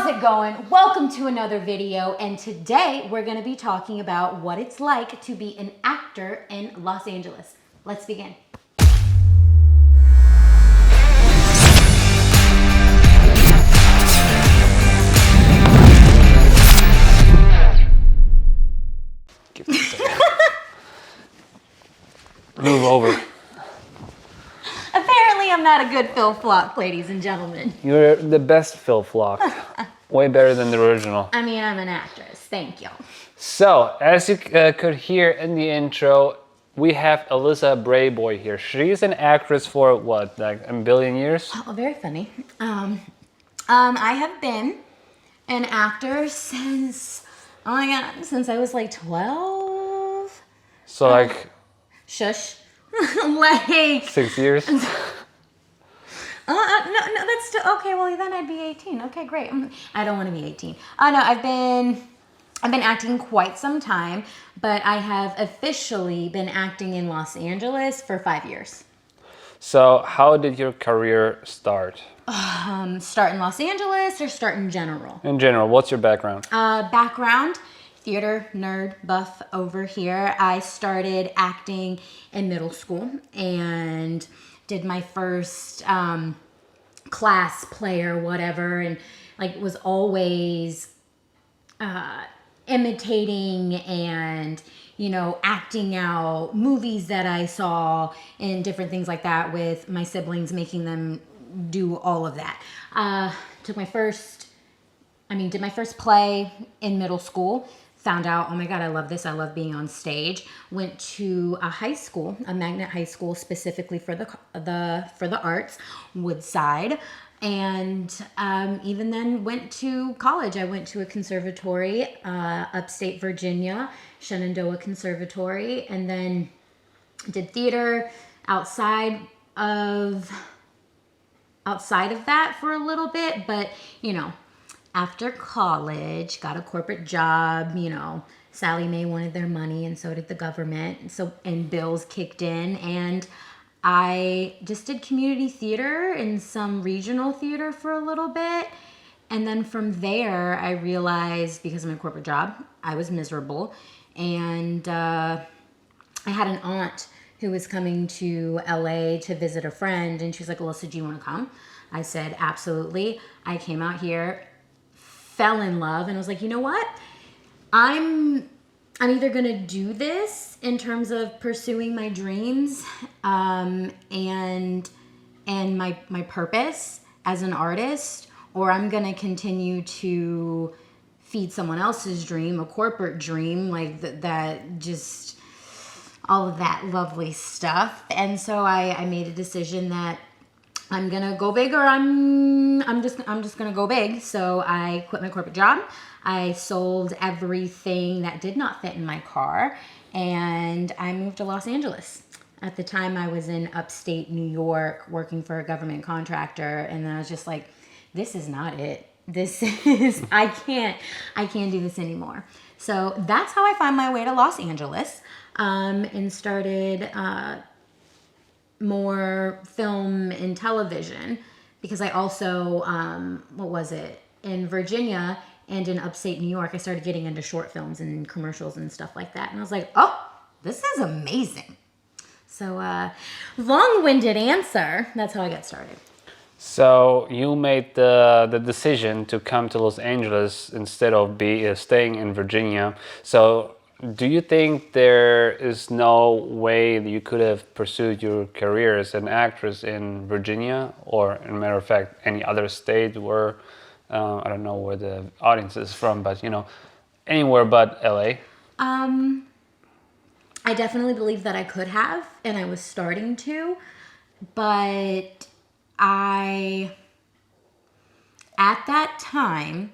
How's it going? Welcome to another video, and today we're going to be talking about what it's like to be an actor in Los Angeles. Let's begin. Move over. Apparently I'm not a good Phil Flock, ladies and gentlemen. You're the best Phil Flock. Way better than the original. I mean, I'm an actress. Thank you. So, as you could hear in the intro, we have Alyssa Brayboy here. She's an actress for what, like a billion years? Oh, very funny. I have been an actor since, oh my God, since I was like 12. So like... Shush. Like... 6 years? No, that's still, okay, well then I'd be 18. Okay, great. I don't want to be 18. No, I've been acting quite some time, but I have officially been acting in Los Angeles for 5 years. So how did your career start? Start in Los Angeles or start in general? In general, what's your background? Background, theater nerd buff over here. I started acting in middle school and did my first class play or whatever, and like was always imitating and, you know, acting out movies that I saw and different things like that with my siblings, making them do all of that. Did my first play in middle school. Found out, oh my God, I love this. I love being on stage. Went to a high school, a magnet high school specifically for the arts, Woodside. And even then went to college. I went to a conservatory, upstate Virginia, Shenandoah Conservatory, and then did theater outside of that for a little bit. But, you know, after college, got a corporate job, you know, Sally Mae wanted their money and so did the government. And bills kicked in, and I just did community theater and some regional theater for a little bit. And then from there, I realized, because of my corporate job, I was miserable. And I had an aunt who was coming to LA to visit a friend, and she was like, Alyssa, do you want to come? I said, absolutely. I came out here, fell in love, and I was like, you know what? I'm either gonna do this in terms of pursuing my dreams and my purpose as an artist, or I'm gonna continue to feed someone else's dream, a corporate dream, like that just all of that lovely stuff. And so I made a decision that I'm gonna go big, or I'm just gonna go big. So I quit my corporate job. I sold everything that did not fit in my car, and I moved to Los Angeles. At the time, I was in upstate New York working for a government contractor, and I was just like, this is not it. This is, I can't do this anymore. So that's how I found my way to Los Angeles, and started more film and television, because I also, in Virginia and in upstate New York, I started getting into short films and commercials and stuff like that. And I was like, oh, this is amazing. So long-winded answer. That's how I got started. So you made the decision to come to Los Angeles instead of staying in Virginia. So do you think there is no way that you could have pursued your career as an actress in Virginia, or, in a matter of fact, any other state where, I don't know where the audience is from, but, you know, anywhere but LA? I definitely believe that I could have, and I was starting to, but at that time,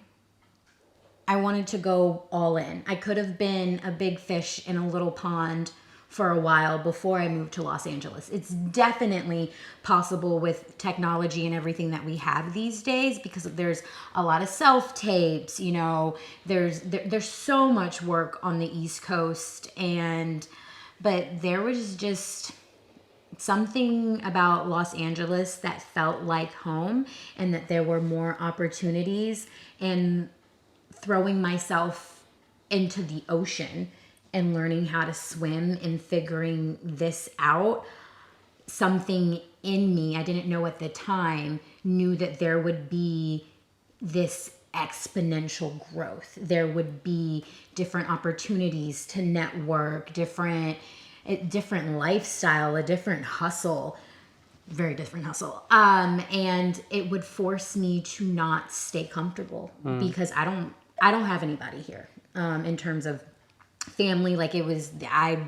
I wanted to go all in. I could have been a big fish in a little pond for a while before I moved to Los Angeles. It's definitely possible with technology and everything that we have these days, because there's a lot of self-tapes, you know, there's so much work on the East Coast, but there was just something about Los Angeles that felt like home, and that there were more opportunities, and throwing myself into the ocean and learning how to swim and figuring this out. Something in me, I didn't know at the time, knew that there would be this exponential growth. There would be different opportunities to network, different lifestyle, a different hustle, very different hustle. And it would force me to not stay comfortable, because I don't have anybody here, in terms of family. Like, it was, I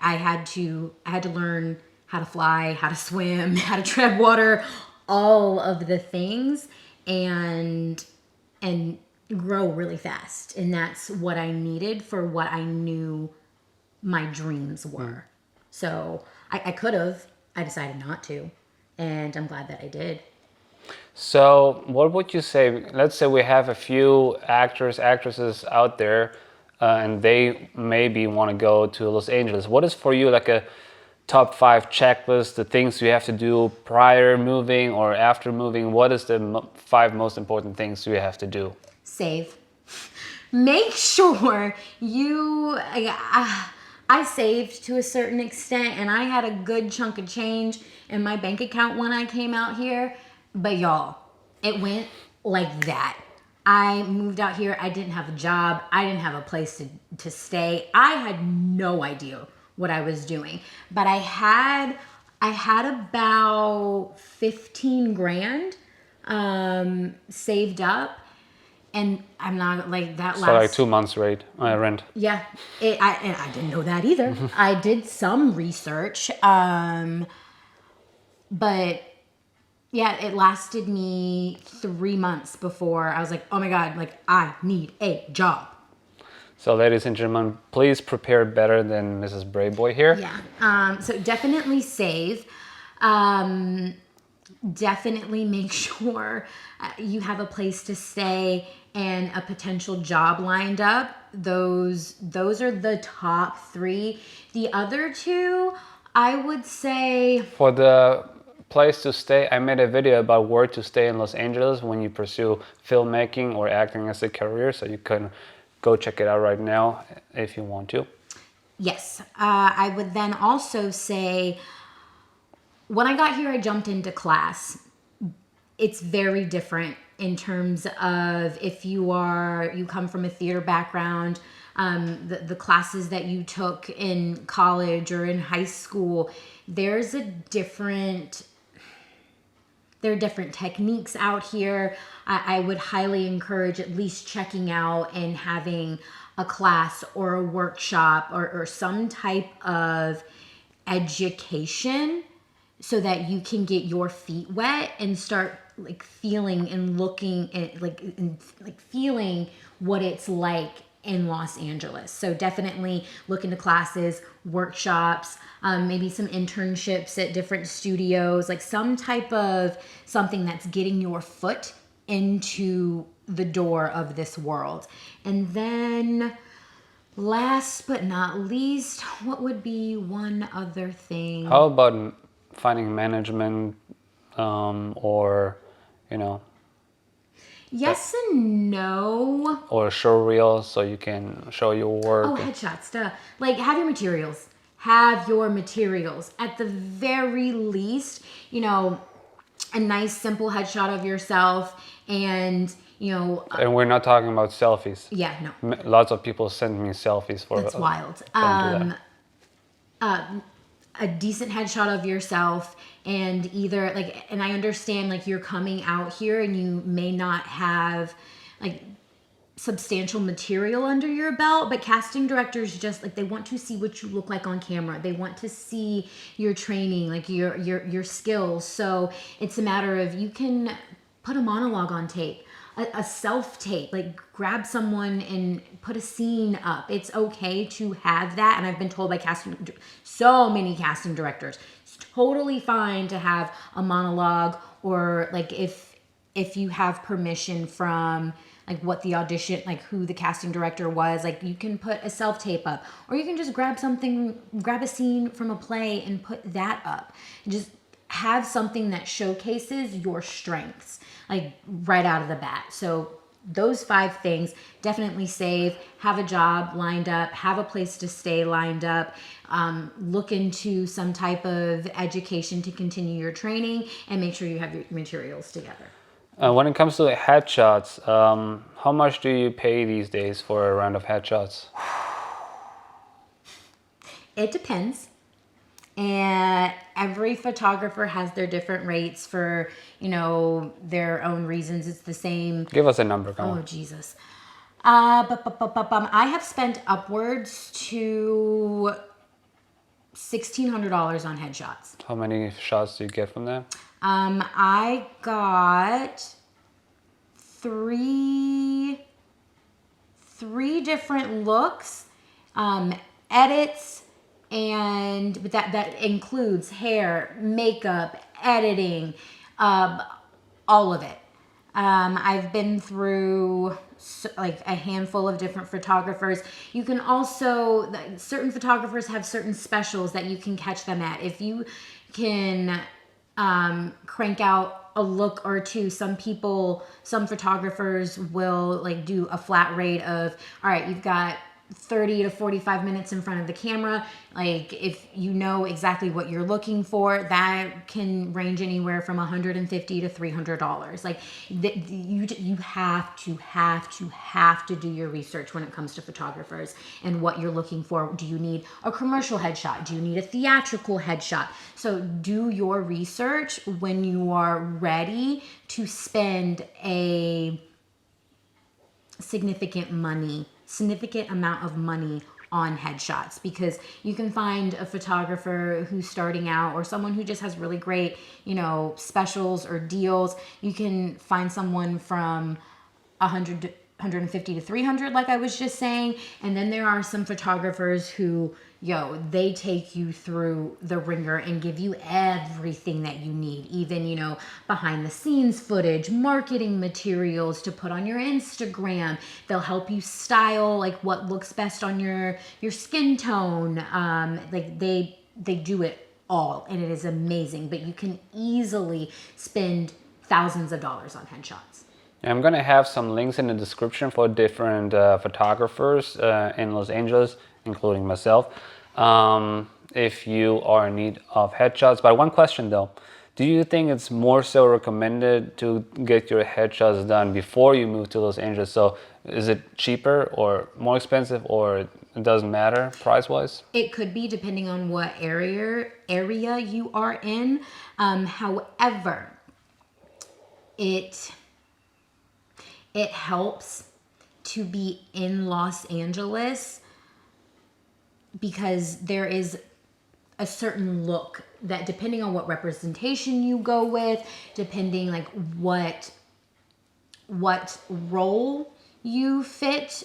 had to learn how to fly, how to swim, how to tread water, all of the things, and grow really fast. And that's what I needed for what I knew my dreams were. So I could have, I decided not to, and I'm glad that I did. So what would you say, let's say we have a few actors, actresses out there, and they maybe want to go to Los Angeles. What is for you like a top 5 checklist, the things you have to do prior moving or after moving? What is the 5 most important things you have to do? Save. Make sure you... I saved to a certain extent, and I had a good chunk of change in my bank account when I came out here. But y'all, it went like that. I moved out here. I didn't have a job. I didn't have a place to stay. I had no idea what I was doing. But I had about 15 grand saved up. And I'm not like that last... So like 2 months rent. Yeah, and I didn't know that either. I did some research, but yeah, it lasted me 3 months before I was like, oh my God, like, I need a job. So ladies and gentlemen, please prepare better than Mrs. Brayboy here. Yeah, so definitely save. Definitely make sure you have a place to stay and a potential job lined up. Those are the top 3. The other 2, I would say... For the place to stay, I made a video about where to stay in Los Angeles when you pursue filmmaking or acting as a career, so you can go check it out right now if you want to. Yes, I would then also say, when I got here, I jumped into class. It's very different in terms of if you come from a theater background, the classes that you took in college or in high school, there are different techniques out here. I would highly encourage at least checking out and having a class or a workshop or some type of education, so that you can get your feet wet and start like feeling and looking at like feeling what it's like in Los Angeles. So definitely look into classes, workshops, maybe some internships at different studios, like some type of something that's getting your foot into the door of this world. And then last but not least, what would be one other thing? How about finding management, or Yes and no. or show reel so you can show your work? Oh, headshots, duh. Like, have your materials. Have your materials. At the very least, a nice simple headshot of yourself, and And we're not talking about selfies. yeah, no, Lots of people send me selfies for that's wild. Don't do that. A decent headshot of yourself, and either and I understand you're coming out here and you may not have substantial material under your belt, but casting directors just they want to see what you look like on camera. They want to see your training, your skills. So it's a matter of, you can put a monologue on tape, a self tape, grab someone and put a scene up. It's okay to have that. And I've been told by so many casting directors, it's totally fine to have a monologue, or if if you have permission from like what the audition, like who the casting director was, like you can put a self tape up, or you can just grab a scene from a play and put that up. Just have something that showcases your strengths, like right out of the bat. So those 5 things definitely save. Have a job lined up, have a place to stay lined up, look into some type of education to continue your training, and make sure you have your materials together. When it comes to headshots, how much do you pay these days for a round of headshots? It depends. And every photographer has their different rates for, their own reasons. It's the same. Give us a number, come Oh, on. Jesus. I have spent upwards to $1,600 on headshots. How many shots do you get from that? I got three different looks, edits, but that includes hair, makeup, editing, all of it. I've been through like a handful of different photographers. You can also, certain photographers have certain specials that you can catch them at. If you can crank out a look or two, some photographers will like do a flat rate of, all right, you've got 30 to 45 minutes in front of the camera. Like if you know exactly what you're looking for, that can range anywhere from $150 to $300. Like you have to do your research when it comes to photographers and what you're looking for. Do you need a commercial headshot? Do you need a theatrical headshot? So do your research when you are ready to spend a significant amount of money on headshots, because you can find a photographer who's starting out or someone who just has really great, specials or deals. You can find someone from 150 to 300, like I was just saying. And then there are some photographers who, they take you through the ringer and give you everything that you need, even, behind the scenes footage, marketing materials to put on your Instagram. They'll help you style like what looks best on your skin tone. Like they do it all, and it is amazing, but you can easily spend thousands of dollars on headshots. I'm going to have some links in the description for different photographers in Los Angeles, including myself, if you are in need of headshots. But one question though, do you think it's more so recommended to get your headshots done before you move to Los Angeles? So is it cheaper or more expensive, or it doesn't matter price-wise? It could be, depending on what area you are in. However, it helps to be in Los Angeles because there is a certain look that, depending on what representation you go with, depending like what role you fit,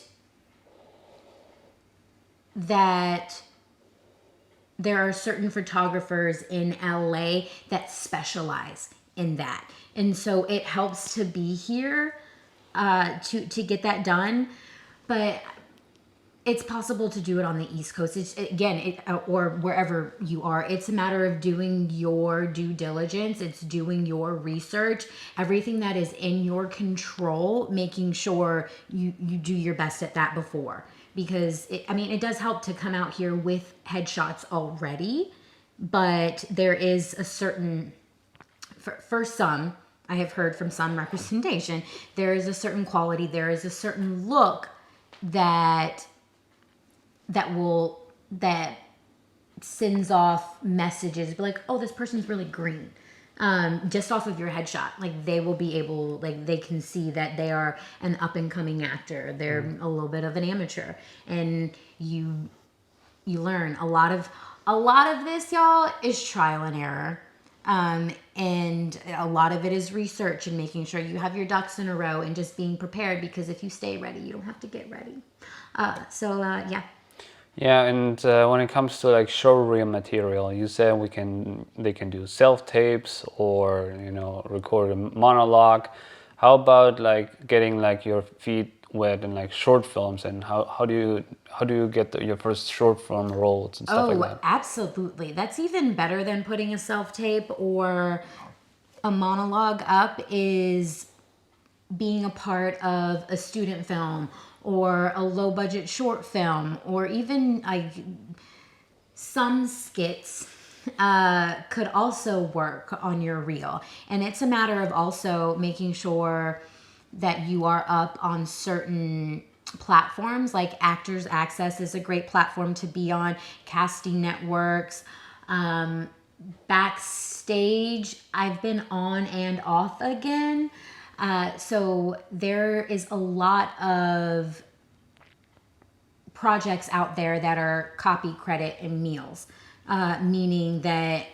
that there are certain photographers in LA that specialize in that. And so it helps to be here to get that done. But it's possible to do it on the East Coast. Or wherever you are. It's a matter of doing your due diligence. It's doing your research. Everything that is in your control, making sure you do your best at that before. Because, it does help to come out here with headshots already. But there is a certain, for some, I have heard from some representation, there is a certain quality, there is a certain look that sends off messages, but like, oh, this person's really green. Just off of your headshot, like they will be able, like they can see that they are an up and coming actor. They're a little bit of an amateur, and you learn a lot of this, y'all, is trial and error. And a lot of it is research and making sure you have your ducks in a row and just being prepared, because if you stay ready, you don't have to get ready. Yeah. Yeah, and when it comes to like showroom material, you said they can do self tapes or record a monologue. How about like getting like your feet wet in like short films, and how do you get your first short film roles and stuff like Oh, that? absolutely. That's even better than putting a self-tape or a monologue up, is being a part of a student film or a low budget short film, or even like some skits could also work on your reel. And it's a matter of also making sure that you are up on certain platforms, like Actors Access is a great platform to be on, casting networks. Um, Backstage, I've been on and off again. So there is a lot of projects out there that are copy, credit, and meals, meaning that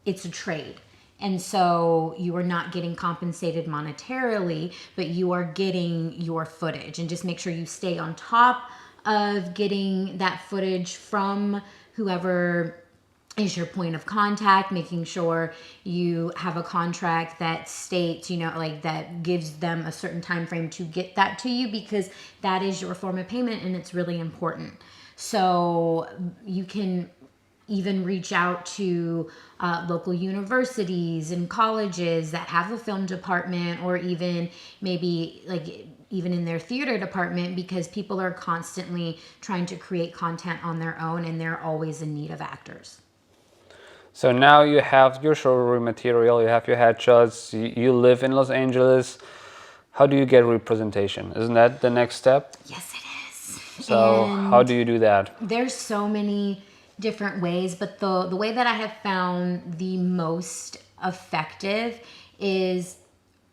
it's a trade. And so you are not getting compensated monetarily, but you are getting your footage. And just make sure you stay on top of getting that footage from whoever is your point of contact, making sure you have a contract that states, like that gives them a certain time frame to get that to you, because that is your form of payment and it's really important. So you can even reach out to local universities and colleges that have a film department, or even maybe like even in their theater department, because people are constantly trying to create content on their own and they're always in need of actors. So now you have your showroom material, you have your headshots, you live in Los Angeles. How do you get representation? Isn't that the next step? Yes, it is. So how And do you do that? there's so many different ways, but the way that I have found the most effective is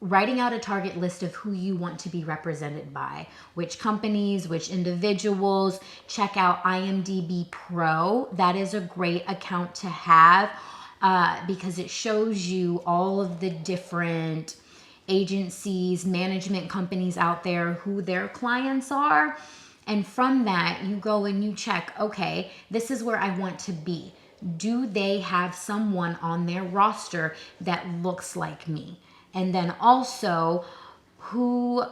writing out a target list of who you want to be represented by, which companies, which individuals. Check out IMDb Pro. That is a great account to have, because it shows you all of the different agencies, management companies out there, who their clients are. And from that, you go and you check, okay, this is where I want to be. Do they have someone on their roster that looks like me? And then also, who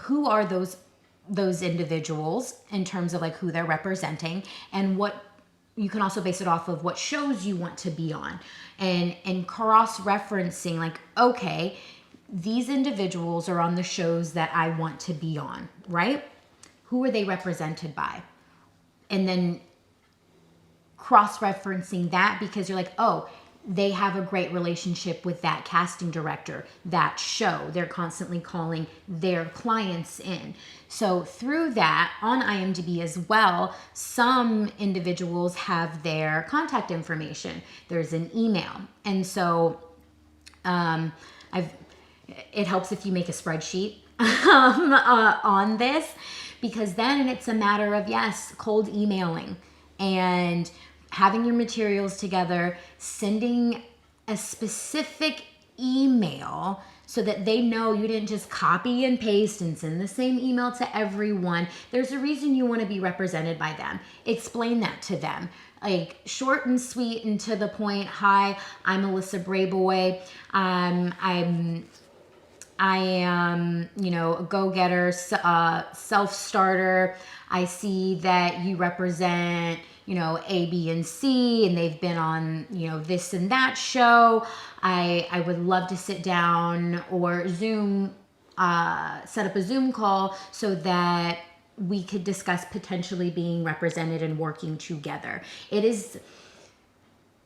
are those individuals in terms of like who they're representing, and what you can also base it off of what shows you want to be on, and cross referencing, like, okay, these individuals are on the shows that I want to be on, right? Who are they represented by? And then cross referencing that, because you're like, oh, they have a great relationship with that casting director, that show. They're constantly calling their clients in. So through that, on IMDb as well, some individuals have their contact information. There's an email. And so it helps if you make a spreadsheet on this, because then it's a matter of, yes, cold emailing and having your materials together, sending a specific email so that they know you didn't just copy and paste and send the same email to everyone. There's a reason you want to be represented by them. Explain that to them. Like, short and sweet and to the point. Hi, I'm Alyssa Brayboy. I am, a go-getter, self-starter. I see that you represent, A, B, and C, and they've been on, this and that show. I would love to sit down or Zoom, set up a Zoom call so that we could discuss potentially being represented and working together.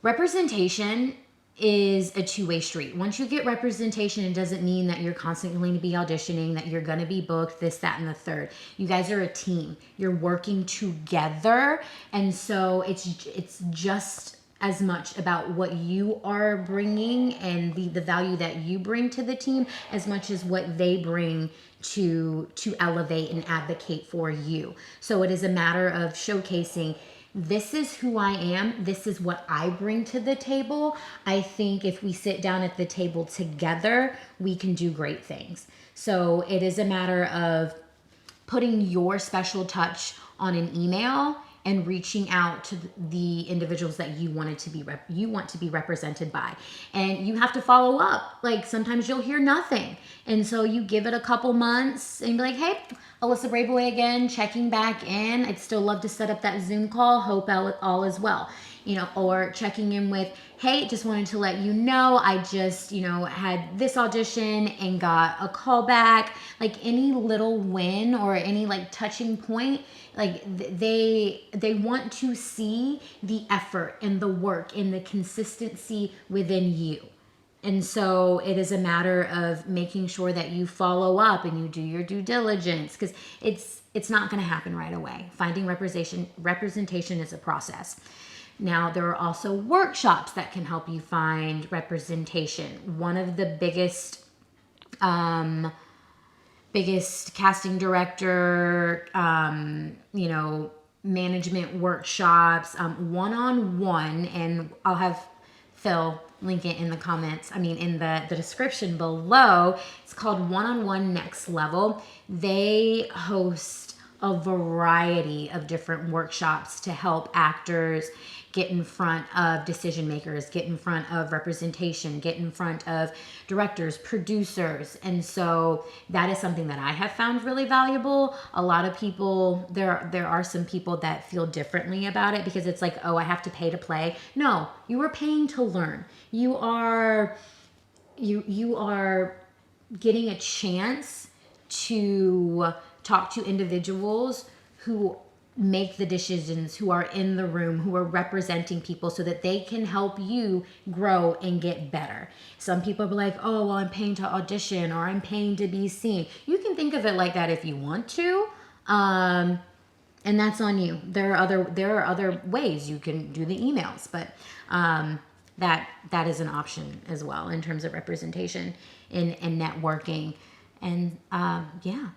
Representation is a two-way street. Once you get representation, it doesn't mean that you're constantly going to be auditioning, that you're going to be booked, this, that, and the third. You guys are a team. You're working together. And so it's just as much about what you are bringing and the value that you bring to the team, as much as what they bring to elevate and advocate for you. So it is a matter of showcasing, this is who I am. This is what I bring to the table. I think if we sit down at the table together, we can do great things. So it is a matter of putting your special touch on an email and reaching out to the individuals that you wanted to be you want to be represented by. And you have to follow up. Like sometimes you'll hear nothing. And so you give it a couple months and be like, hey, Alyssa Braveway again, checking back in. I'd still love to set up that Zoom call. Hope all is well. Or checking in with, hey, just wanted to let you know I just, had this audition and got a call back. Like any little win or any like touching point, like they want to see the effort and the work and the consistency within you. And so it is a matter of making sure that you follow up and you do your due diligence, because it's not going to happen right away. Finding representation is a process. Now, there are also workshops that can help you find representation. One of the biggest casting director, management workshops, one-on-one, and I'll have Phil link it in the comments, in the description below. It's called One-on-One Next Level. They host a variety of different workshops to help actors get in front of decision makers, get in front of representation, get in front of directors, producers. And so that is something that I have found really valuable. A lot of people, there are some people that feel differently about it because it's like, oh, I have to pay to play. No, you are paying to learn. You are getting a chance to talk to individuals who make the decisions, who are in the room, who are representing people so that they can help you grow and get better. Some people are like, oh, well, I'm paying to audition or I'm paying to be seen. You can think of it like that if you want to. And that's on you. There are other ways you can do the emails, but that is an option as well in terms of representation and networking. And yeah.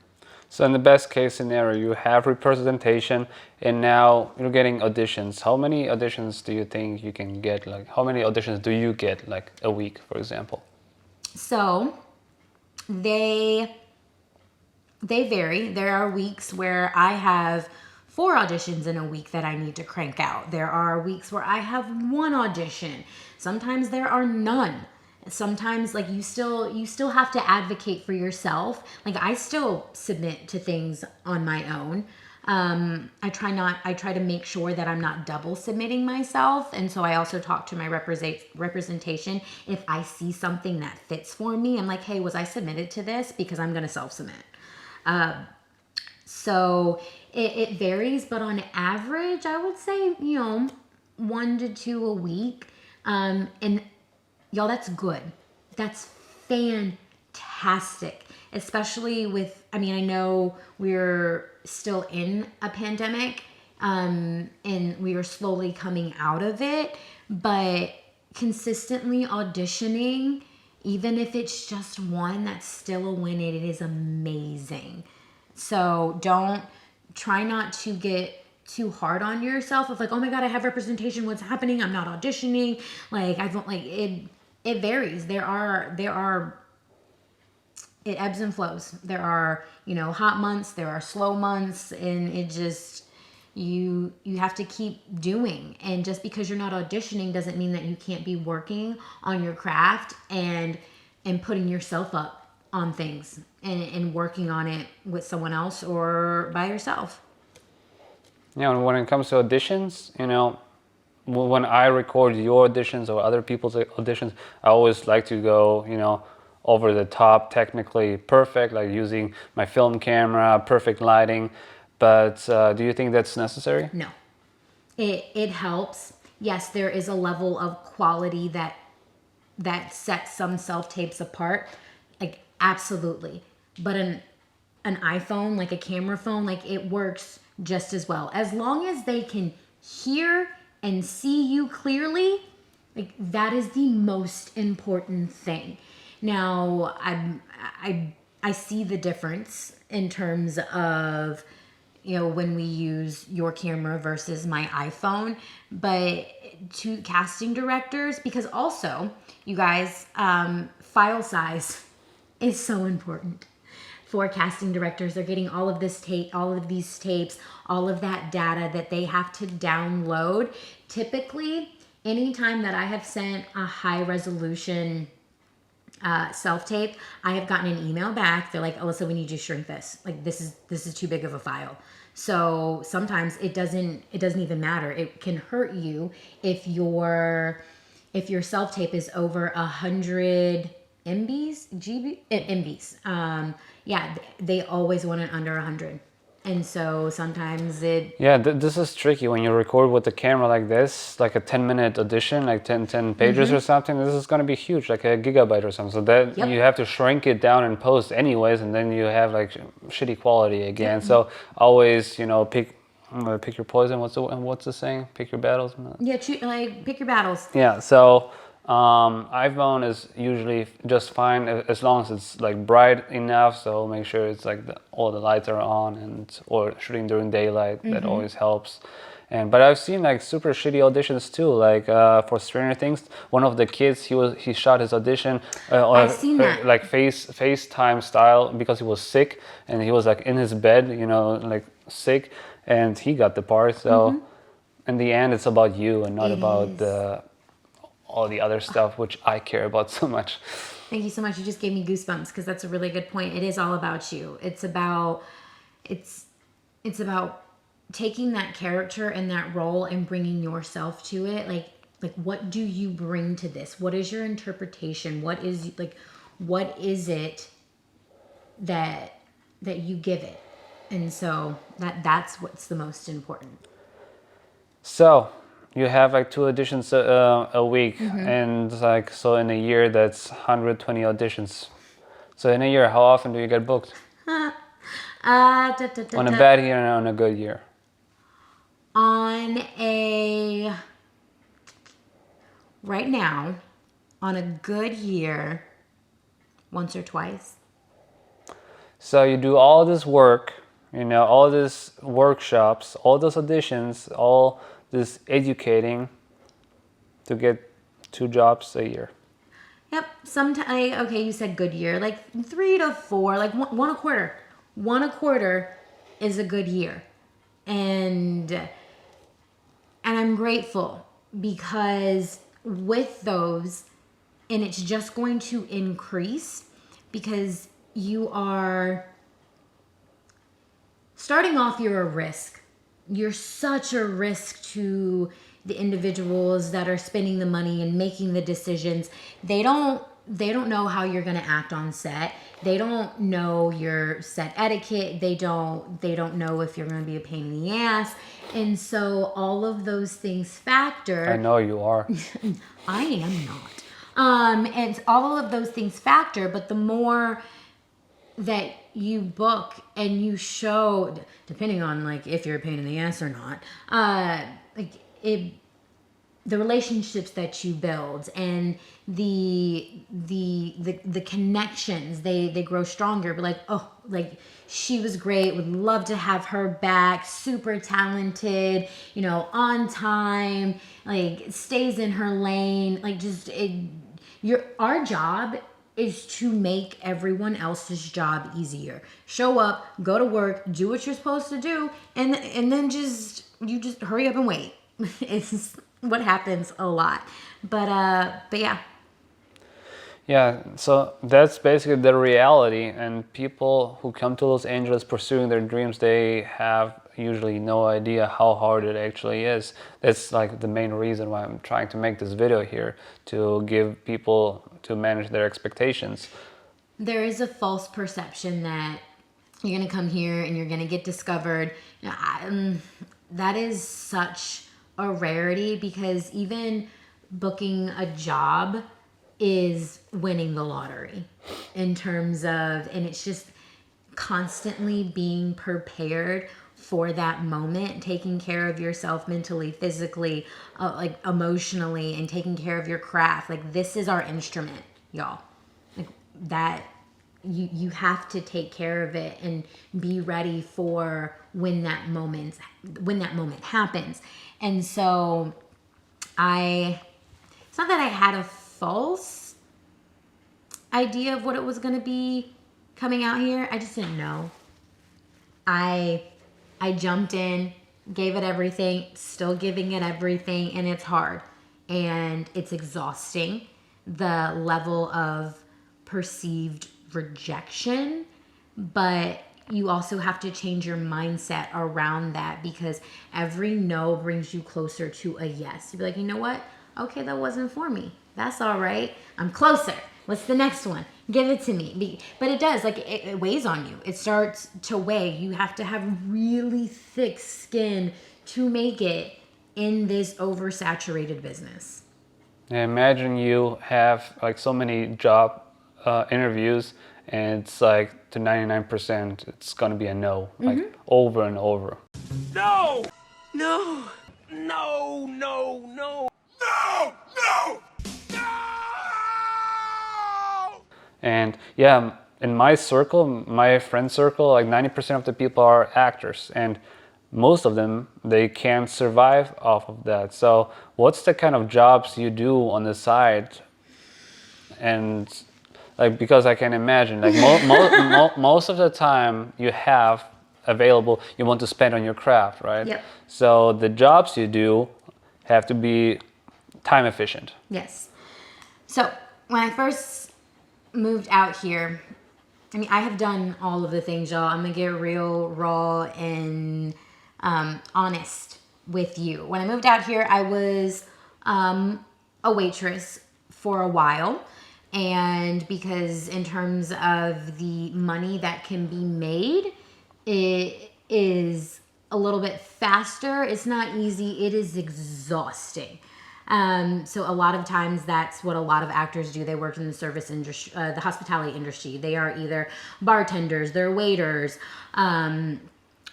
So in the best case scenario, you have representation and now you're getting auditions. How many auditions do you think you can get? Like how many auditions do you get like a week, for example? So they vary. There are weeks where I have 4 auditions in a week that I need to crank out. There are weeks where I have 1 audition. Sometimes there are none. Sometimes like you still have to advocate for yourself. Like I still submit to things on my own. I try to make sure that I'm not double submitting myself. And so I also talk to my representation. If I see something that fits for me, I'm like, hey, was I submitted to this? Because I'm going to self-submit. So it varies, but on average, I would say, 1 to 2 a week. And y'all, that's good. That's fantastic. Especially with, I know we're still in a pandemic, and we are slowly coming out of it, but consistently auditioning, even if it's just 1, that's still a win. It is amazing. So try not to get too hard on yourself of like, oh my God, I have representation. What's happening? I'm not auditioning. Like, I don't like it. It varies. There are, it ebbs and flows. There are, hot months, there are slow months, and it just, you have to keep doing. And just because you're not auditioning doesn't mean that you can't be working on your craft and putting yourself up on things and working on it with someone else or by yourself. Yeah, and when it comes to auditions, when I record your auditions or other people's auditions, I always like to go, over the top, technically perfect, like using my film camera, perfect lighting. But do you think that's necessary? No. It helps. Yes, there is a level of quality that sets some self-tapes apart. Like, absolutely. But an iPhone, like a camera phone, like it works just as well. As long as they can hear and see you clearly, like that is the most important thing. Now, I see the difference in terms of, when we use your camera versus my iPhone, but to casting directors, because also, you guys, file size is so important. for casting directors. They're getting all of this tape, all of these tapes, all of that data that they have to download. Typically, anytime that I have sent a high resolution self-tape, I have gotten an email back. They're like, Alyssa, we need you to shrink this. Like, this is too big of a file. So sometimes it doesn't even matter. It can hurt you if your self-tape is over 100 MBs. Yeah, they always want it under 100. And so sometimes Yeah, this is tricky when you record with the camera like this, like a 10-minute audition, like 10 pages or something. This is going to be huge, like a gigabyte or something. So that you have to shrink it down in post anyways, and then you have like shitty quality again. So always, pick your poison. What's the saying? Pick your battles. Yeah, pick your battles. Yeah. So iPhone is usually just fine as long as it's like bright enough. So make sure it's like all the lights are on, or shooting during daylight. That always helps. But I've seen like super shitty auditions too. Like for Stranger Things, one of the kids he shot his audition I've seen that. like FaceTime style because he was sick and he was like in his bed, like sick, and he got the part. So in the end, it's about you and not about all the other stuff, which I care about so much. Thank you so much. You just gave me goosebumps because that's a really good point. It is all about you. It's about taking that character and that role and bringing yourself to it. Like what do you bring to this? What is your interpretation? What is it that you give it? And so that's what's the most important. So you have like 2 auditions a week, and like so in a year that's 120 auditions. So in a year, how often do you get booked? On a bad year and on a good year? Right now, on a good year, once or twice. So you do all this work, all these workshops, all those auditions, all this educating to get 2 jobs a year. Yep. Sometimes, okay, you said good year, like 3 to 4, like one a quarter. One a quarter is a good year. And I'm grateful because with those, and it's just going to increase because you are starting off, you're a risk. You're such a risk to the individuals that are spending the money and making the decisions. They don't know how you're going to act on set. They don't know your set etiquette. They don't know if you're going to be a pain in the ass. And so all of those things factor. I know you are. I am not. And all of those things factor, but the more that you book and you show, depending on like if you're a pain in the ass or not, the relationships that you build and the connections, they grow stronger. But like she was great, would love to have her back, super talented, on time, like stays in her lane, like our job is to make everyone else's job easier. Show up, go to work, do what you're supposed to do, and then you just hurry up and wait. It's what happens a lot. But yeah. Yeah, so that's basically the reality, and people who come to Los Angeles pursuing their dreams, they have usually no idea how hard it actually is. That's like the main reason why I'm trying to make this video here, to give people to manage their expectations. There is a false perception that you're going to come here and you're going to get discovered. That is such a rarity because even booking a job is winning the lottery in terms of, and it's just constantly being prepared for that moment, taking care of yourself mentally, physically, like emotionally, and taking care of your craft. Like this is our instrument, y'all. Like that, you have to take care of it and be ready for when that moment happens. And so it's not that I had a false idea of what it was going to be coming out here, I just didn't know. I jumped in, gave it everything, still giving it everything, and it's hard and it's exhausting. The level of perceived rejection, but you also have to change your mindset around that, because every no brings you closer to a yes. You'd be like, you know what? Okay, that wasn't for me. That's all right. I'm closer. What's the next one? Give it to me. But it does, like, it weighs on you. It starts to weigh. You have to have really thick skin to make it in this oversaturated business. I imagine you have like so many job interviews, and it's like to 99%, it's gonna be a no, like over and over. No! No! No! No! No! No! No! No! And yeah, in my circle, my friend circle, like 90% of the people are actors, and most of them, they can't survive off of that. So what's the kind of jobs you do on the side? And like, because I can imagine, like most of the time you have available, you want to spend on your craft, right? Yep. So the jobs you do have to be time efficient. Yes. So when I first moved out here, I mean, I have done all of the things, y'all. I'm gonna get real, raw, and honest with you. When I moved out here, I was a waitress for a while. And because in terms of the money that can be made, it is a little bit faster. It's not easy. It is exhausting. So a lot of times that's what a lot of actors do. They work in the service industry, the hospitality industry. They are either bartenders, they're waiters,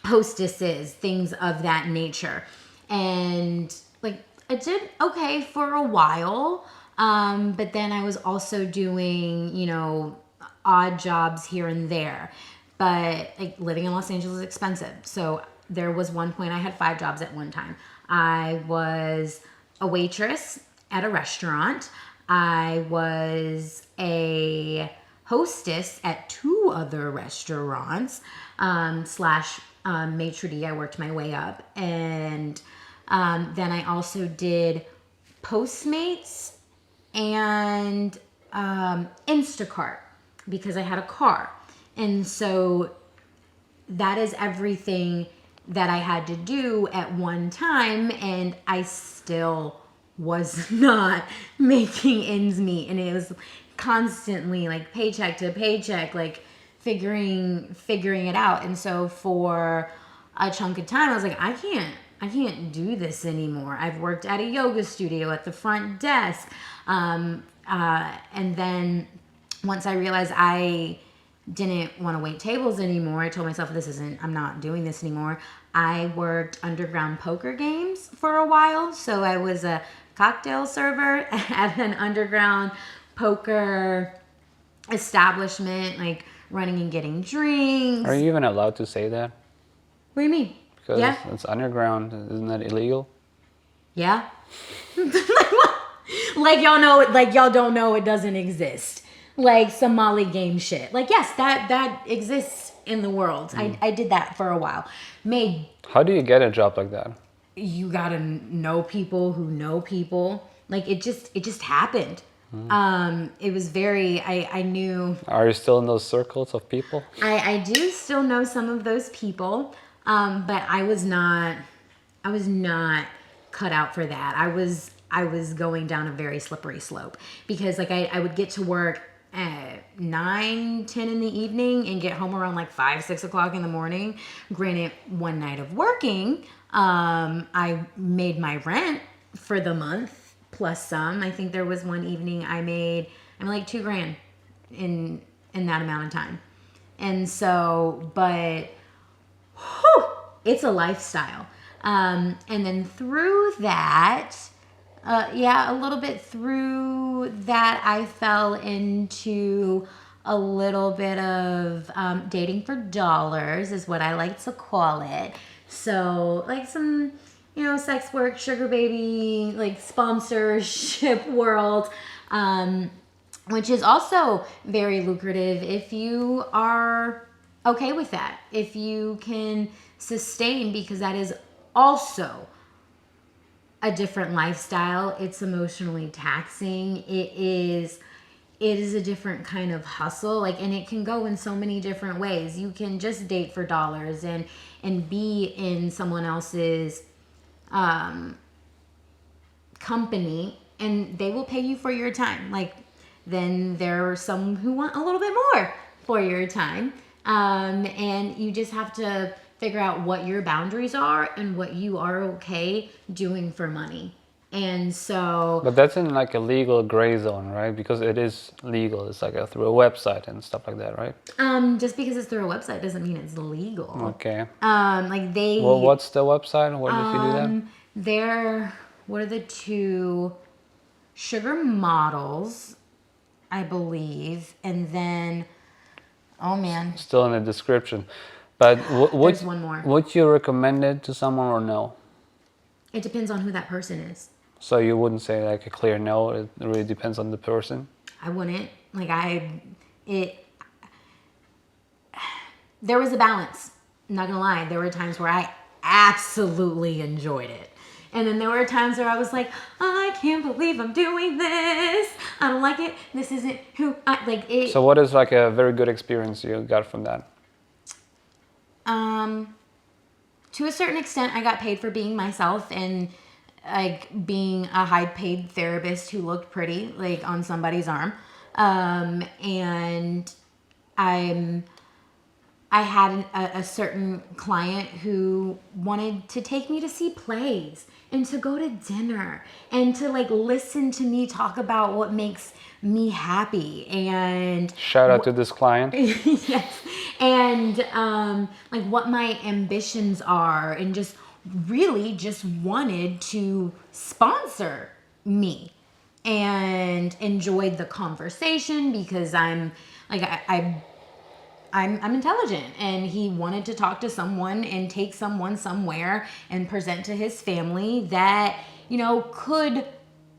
hostesses, things of that nature. And like, I did okay for a while. But then I was also doing, you know, odd jobs here and there. But like, living in Los Angeles is expensive. So there was one point I had 5 jobs at one time. I was a waitress at a restaurant. I was a hostess at 2 other restaurants, slash maitre d'. I worked my way up. And then I also did Postmates and Instacart, because I had a car. And so that is everything that I had to do at one time, and I still was not making ends meet. And it was constantly like paycheck to paycheck, like figuring it out. And so for a chunk of time, I was like, I can't do this anymore. I've worked at a yoga studio at the front desk. And then once I realized I didn't want to wait tables anymore, I told myself, I'm not doing this anymore. I worked underground poker games for a while. So I was a cocktail server at an underground poker establishment, like running and getting drinks. Are you even allowed to say that? What do you mean? Because Yeah. it's underground, isn't that illegal? Yeah. Like y'all don't know it doesn't exist. Like Somali game shit. Like, yes, that exists in the world. I did that for a while. How do you get a job like that? You gotta know people who know people. Like, it just happened. It was very, I knew. Are you still in those circles of people? I do still know some of those people. But I was not cut out for that. I was going down a very slippery slope, because like I would get to work at 9, 10 in the evening and get home around like 5, 6 o'clock in the morning. Granted, one night of working, I made my rent for the month plus some. I think there was one evening I made like $2,000 in that amount of time. And so, but whew, it's a lifestyle. And then through that, a little bit through that, I fell into a little bit of dating for dollars, is what I like to call it. So like some, sex work, sugar baby, like sponsorship world. which is also very lucrative if you are okay with that. If you can sustain, because that is also a different lifestyle. It's emotionally taxing. It is a different kind of hustle. Like, and it can go in so many different ways. You can just date for dollars and be in someone else's company, and they will pay you for your time. Like, then there are some who want a little bit more for your time. And you just have to figure out what your boundaries are and what you are okay doing for money. And so, But that's in like a legal gray zone, right? Because it is legal. It's like through a website and stuff like that, right? just because it's through a website doesn't mean it's legal. Okay. Like they, Well, what's the website? Where did you do that? they're, what are the two? Sugar Models, I believe, and then, oh man, Still in the description. But there's one more. would you recommend it to someone or no? It depends on who that person is. So you wouldn't say like a clear no. It really depends on the person. I wouldn't, there was a balance. I'm not gonna lie, there were times where I absolutely enjoyed it. And then there were times where I was like, I can't believe I'm doing this. I don't like it. This isn't who I like it. So what is like a very good experience you got from that? To a certain extent, I got paid for being myself and like being a high paid therapist who looked pretty like on somebody's arm. And I had a certain client who wanted to take me to see plays and to go to dinner and to like listen to me talk about what makes me happy. And Shout out to this client. yes, and like what my ambitions are, and just really just wanted to sponsor me and enjoyed the conversation because I'm like I'm intelligent, and he wanted to talk to someone and take someone somewhere and present to his family that, you know, could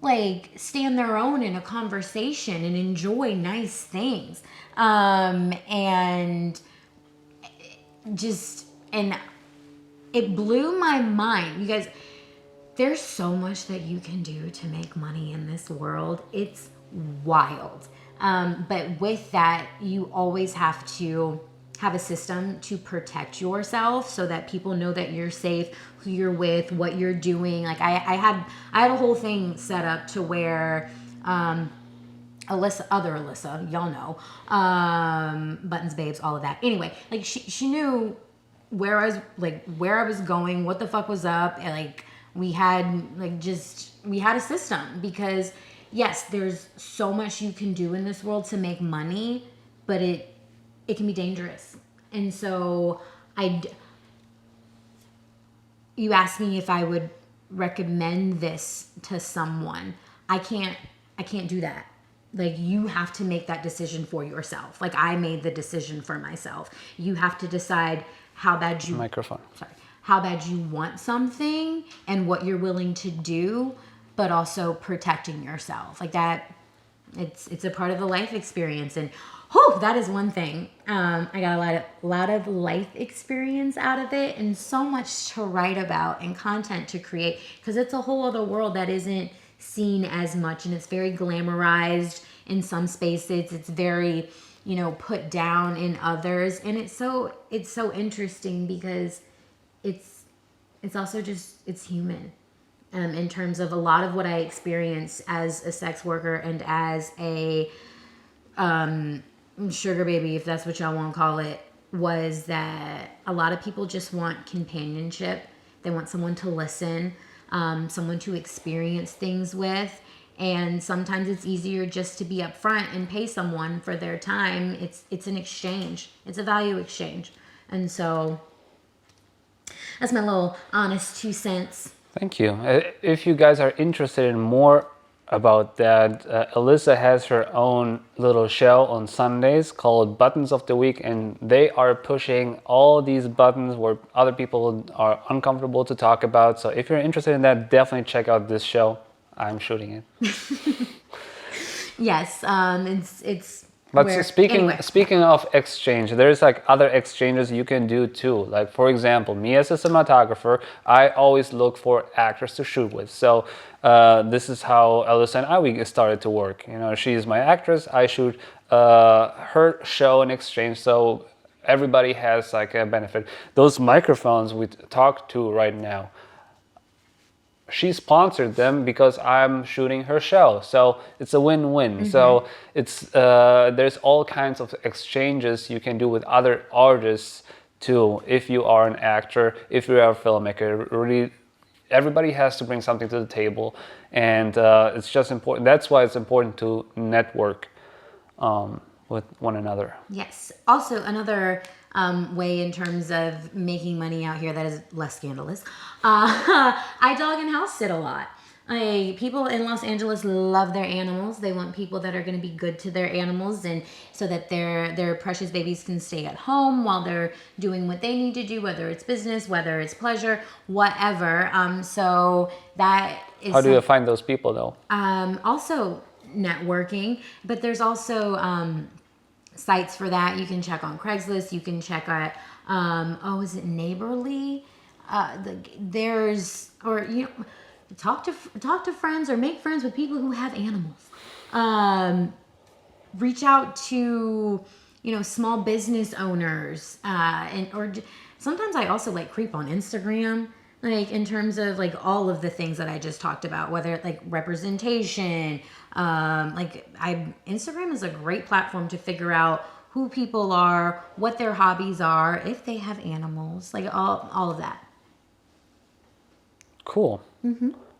like stand their own in a conversation and enjoy nice things. And just, and it blew my mind. You guys, there's so much that you can do to make money in this world. It's wild. But with that, you always have to have a system to protect yourself so that people know that you're safe, who you're with, what you're doing. Like I had a whole thing set up to where Alyssa, y'all know, Buttons Babes, all of that. Anyway, like she knew where I was going, what the fuck was up, and like we had a system, because yes, there's so much you can do in this world to make money, but it can be dangerous. And so you asked me if I would recommend this to someone. I can't do that. Like, you have to make that decision for yourself. Like, I made the decision for myself. You have to decide how bad you want something and what you're willing to do, but also protecting yourself. Like that, it's a part of the life experience. And that is one thing. I got a lot of life experience out of it, and so much to write about and content to create, because it's a whole other world that isn't seen as much, and it's very glamorized in some spaces. It's very, put down in others, and it's so interesting because it's also just, it's human. In terms of a lot of what I experienced as a sex worker and as a sugar baby, if that's what y'all want to call it, was that a lot of people just want companionship. They want someone to listen, someone to experience things with. And sometimes it's easier just to be upfront and pay someone for their time. It's an exchange. It's a value exchange. And so that's my little honest 2 cents. Thank you. If you guys are interested in more about that, Alyssa has her own little show on Sundays called Buttons of the Week, and they are pushing all these buttons where other people are uncomfortable to talk about. So if you're interested in that, definitely check out this show. I'm shooting it. Yes, it's. But where, speaking anyway. speaking of exchange, there's like other exchanges you can do too. Like for example, me as a cinematographer, I always look for actors to shoot with. So this is how Alyssa and I we started to work. You know, she's my actress. I shoot her show in exchange. So everybody has like a benefit. Those microphones we talk to right now, she sponsored them because I'm shooting her show, so it's a win-win. So it's there's all kinds of exchanges you can do with other artists too. If you are an actor, if you are a filmmaker, really, everybody has to bring something to the table, and it's just important. That's why it's important to network with one another. Yes. Also, another way in terms of making money out here that is less scandalous. I dog and house sit a lot. People in Los Angeles love their animals. They want people that are going to be good to their animals, and so that their precious babies can stay at home while they're doing what they need to do, whether it's business, whether it's pleasure, whatever. So that is. How do you find those people though? Also networking, but there's also sites for that. You can check on Craigslist. You can check at is it Neighborly? There's, or you know, talk to friends or make friends with people who have animals. Reach out to small business owners, sometimes I also like creep on Instagram, like in terms of like all of the things that I just talked about, whether like representation, Instagram is a great platform to figure out who people are, what their hobbies are, if they have animals, like all of that. Cool.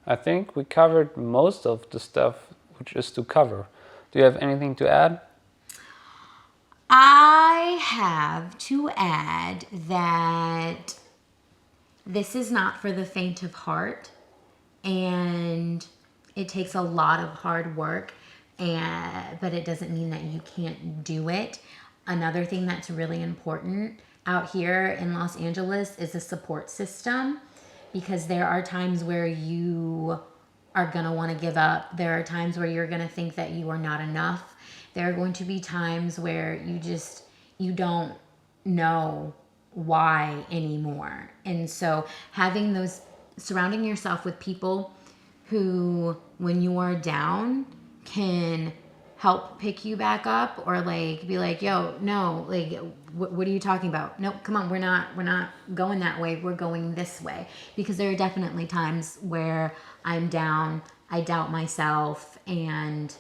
I think we covered most of the stuff which is to cover. Do you have anything to add? I have to add that this is not for the faint of heart, and it takes a lot of hard work, but it doesn't mean that you can't do it. Another thing that's really important out here in Los Angeles is a support system, because there are times where you are going to want to give up. There are times where you're going to think that you are not enough. There are going to be times where you don't know why anymore. And so surrounding yourself with people who, when you are down, can help pick you back up, or like be like, yo, no, like what are you talking about? No, come on, we're not going that way, we're going this way. Because there are definitely times where I'm down, I doubt myself, and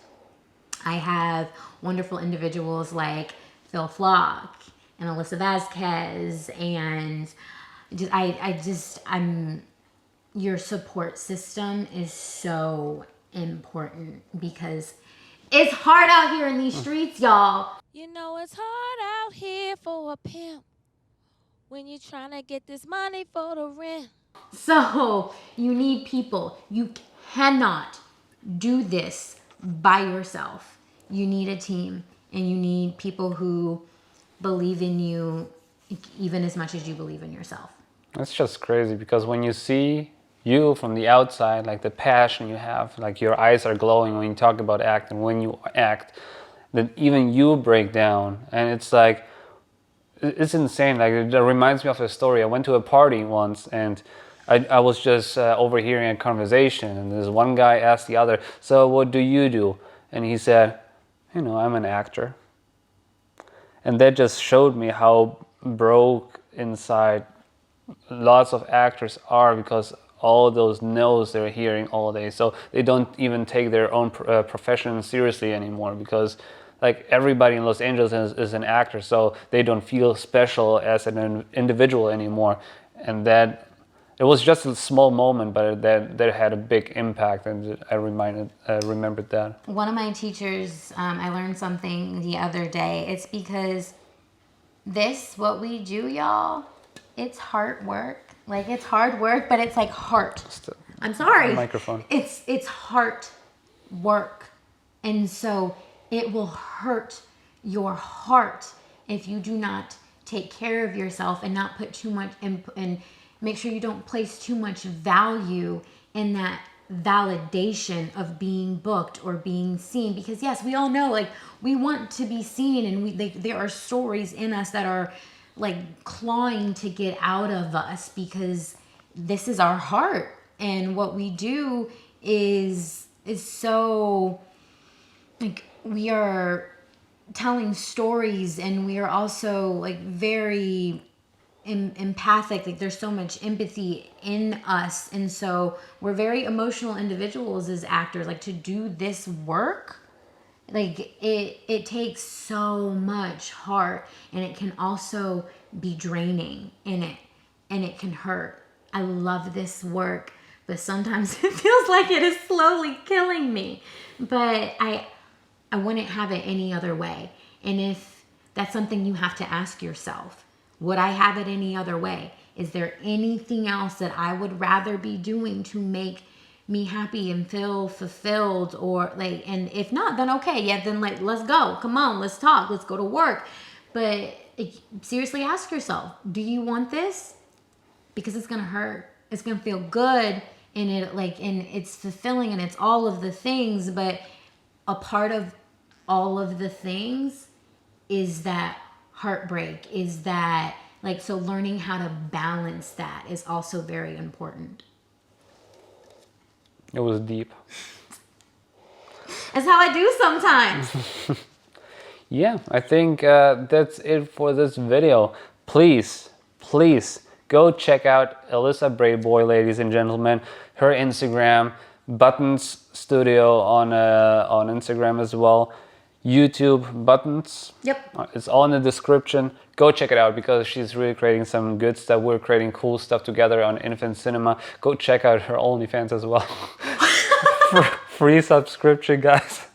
I have wonderful individuals like Phil Flock and Alyssa Vasquez, and your support system is so important, because it's hard out here in these streets, y'all. You know it's hard out here for a pimp when you're trying to get this money for the rent. So you need people. You cannot do this by yourself. You need a team, and you need people who believe in you even as much as you believe in yourself. That's just crazy, because when you see you from the outside, like the passion you have, like your eyes are glowing when you talk about acting, when you act, then even you break down, and it's like, it's insane. Like, it reminds me of a story. I went to a party once, and I was just overhearing a conversation, and this one guy asked the other, so what do you do? And he said, I'm an actor. And that just showed me how broke inside lots of actors are, because all those no's they're hearing all day. So they don't even take their own profession seriously anymore, because like everybody in Los Angeles is an actor, so they don't feel special as an individual anymore. And that, it was just a small moment, but that had a big impact, and I remembered that. One of my teachers, I learned something the other day. It's because what we do, y'all, it's hard work. Like, it's hard work, but it's like heart. I'm sorry. Microphone. It's heart work. And so it will hurt your heart if you do not take care of yourself and not put too much and make sure you don't place too much value in that validation of being booked or being seen, because yes, we all know, like, we want to be seen, and there are stories in us that are like clawing to get out of us, because this is our heart, and what we do is so, like, we are telling stories, and we are also like very empathic. Like, there's so much empathy in us, and so we're very emotional individuals as actors. Like, to do this work, like, it takes so much heart, and it can also be draining in it, and it can hurt. I love this work, but sometimes it feels like it is slowly killing me, but I wouldn't have it any other way. And if that's something you have to ask yourself, would I have it any other way? Is there anything else that I would rather be doing to make me happy and feel fulfilled? Or like, and if not, then okay, yeah, then like, let's go. Come on, let's talk. Let's go to work. But seriously, ask yourself, do you want this? Because it's gonna hurt. It's gonna feel good, and it's fulfilling, and it's all of the things. But a part of all of the things is that heartbreak, is that, like, so learning how to balance that is also very important. It was deep. That's how I do sometimes. Yeah, I think that's it for this video. Please go check out Alyssa Braidboy, ladies and gentlemen. Her Instagram, Buttons Studio on Instagram as well. YouTube, Buttons. Yep. It's all in the description. Go check it out, because she's really creating some good stuff. We're creating cool stuff together on Infant Cinema. Go check out her OnlyFans as well. Free subscription, guys.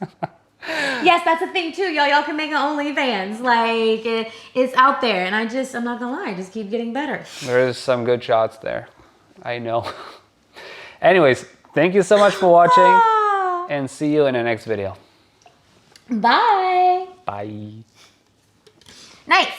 Yes, that's a thing too, y'all. Y'all can make an OnlyFans. Like, it's out there, and I'm not gonna lie, I just keep getting better. There is some good shots there. I know. Anyways, thank you so much for watching, and see you in the next video. Bye. Bye. Nice.